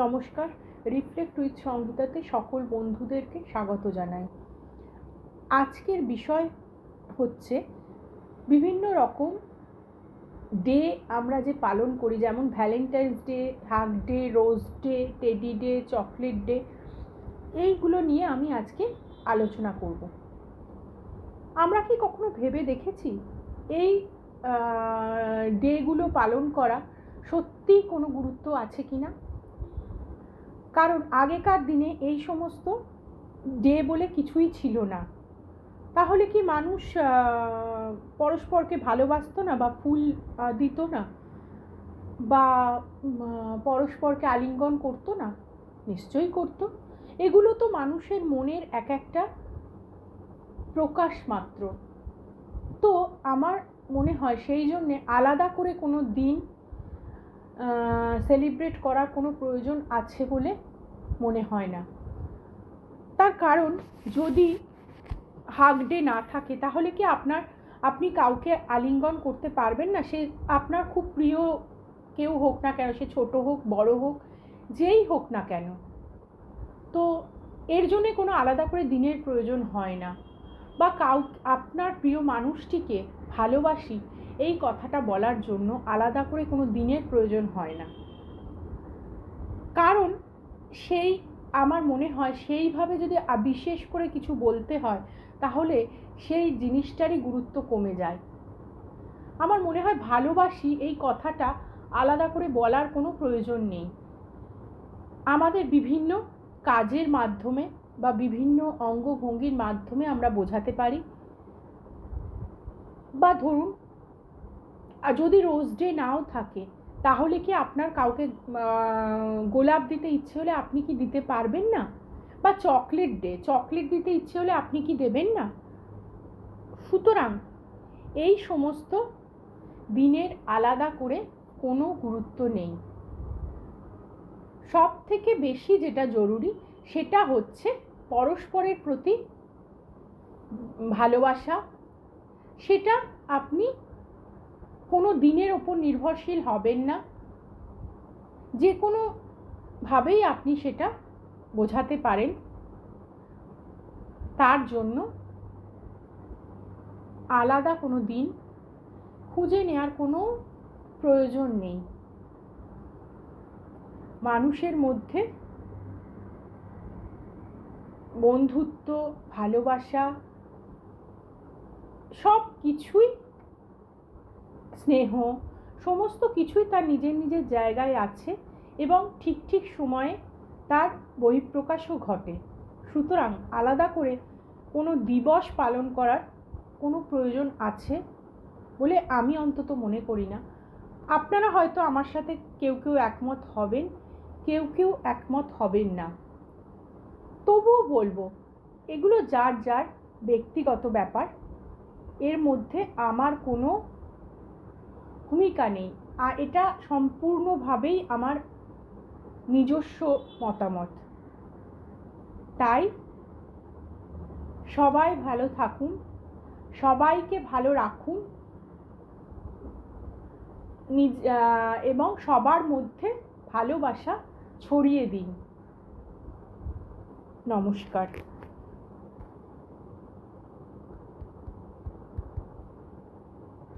নমস্কার। Reflect with সংহিতাতে সকল বন্ধুদেরকে স্বাগত জানাই। আজকের বিষয় হচ্ছে বিভিন্ন রকম ডে আমরা যে পালন করি, যেমন Valentine's day, hug day, rose day, teddy day, chocolate day, এইগুলো নিয়ে আমি আজকে আলোচনা করব। আমরা কি কখনো ভেবে দেখেছি এই ডেগুলো পালন করা সত্যিই কোনো গুরুত্ব আছে কি না? কারণ আগেকার দিনে এই সমস্ত ডে বলে কিছুই ছিল না। তাহলে কি মানুষ পরস্পরকে ভালোবাসতো না, বা ফুল দিত না, বা পরস্পরকে আলিঙ্গন করতো না? নিশ্চয়ই করতো। এগুলো তো মানুষের মনের এক একটা প্রকাশ মাত্র। তো আমার মনে হয় সেই জন্যে আলাদা করে কোনো দিন সেলিব্রেট করার কোনো প্রয়োজন আছে বলে মনে হয় না। তার কারণ, যদি হাগ ডে না থাকে তাহলে কি আপনি কাউকে আলিঙ্গন করতে পারবেন না? সে আপনার খুব প্রিয় কেউ হোক না কেন, সে ছোট হোক বড় হোক, যেই হোক না কেন। তো এর জন্যে কোনো আলাদা করে দিনের প্রয়োজন হয় না। বা আপনার প্রিয় মানুষটিকে ভালোবাসি এই কথাটা বলার জন্য আলাদা করে কোনো দিনের প্রয়োজন হয় না। কারণ আমার মনে হয় সেইভাবে যদি বিশেষ করে কিছু বলতে হয় তাহলে সেই জিনিসটারই গুরুত্ব কমে যায়। আমার মনে হয় ভালোবাসি এই কথাটা আলাদা করে বলার কোনো প্রয়োজন নেই। আমাদের বিভিন্ন কাজের মাধ্যমে বা বিভিন্ন অঙ্গভঙ্গির মাধ্যমে আমরা বোঝাতে পারি। বা ধরুন, যদি রোজ ডে নাও থাকে তাহলে কি আপনার কাউকে গোলাপ দিতে ইচ্ছে হলে আপনি কি দিতে পারবেন না? বা চকলেট দিতে ইচ্ছে হলে আপনি কি দেবেন না? সুতরাং এই সমস্ত দিনের আলাদা করে কোনো গুরুত্ব নেই। সব থেকে বেশি যেটা জরুরি সেটা হচ্ছে পরস্পরের প্রতি ভালোবাসা। সেটা আপনি কোনো দিনের ওপর নির্ভরশীল হবেন না, যে কোনোভাবেই আপনি সেটা বোঝাতে পারেন। তার জন্য আলাদা কোনো দিন খুঁজে নেওয়ার কোনো প্রয়োজন নেই। মানুষের মধ্যে বন্ধুত্ব, ভালোবাসা, সব কিছুই, স্নেহ, সমস্ত কিছুই তার নিজের নিজের জায়গায় আছে এবং ঠিক ঠিক সময়ে তার বহিঃপ্রকাশও ঘটে। সুতরাং আলাদা করে কোনো দিবস পালন করার কোনো প্রয়োজন আছে বলে আমি অন্তত মনে করি না। আপনারা হয়তো আমার সাথে কেউ কেউ একমত হবেন, কেউ কেউ একমত হবেন না। তবুও বলবো, এগুলো যার যার ব্যক্তিগত ব্যাপার, এর মধ্যে আমার কোনো ভূমিকা নেই। আর এটা সম্পূর্ণভাবেই আমার নিজস্ব মতামত। তাই সবাই ভালো থাকুন, সবাইকে ভালো রাখুন, এবং সবার মধ্যে ভালোবাসা ছড়িয়ে দিন। নমস্কার।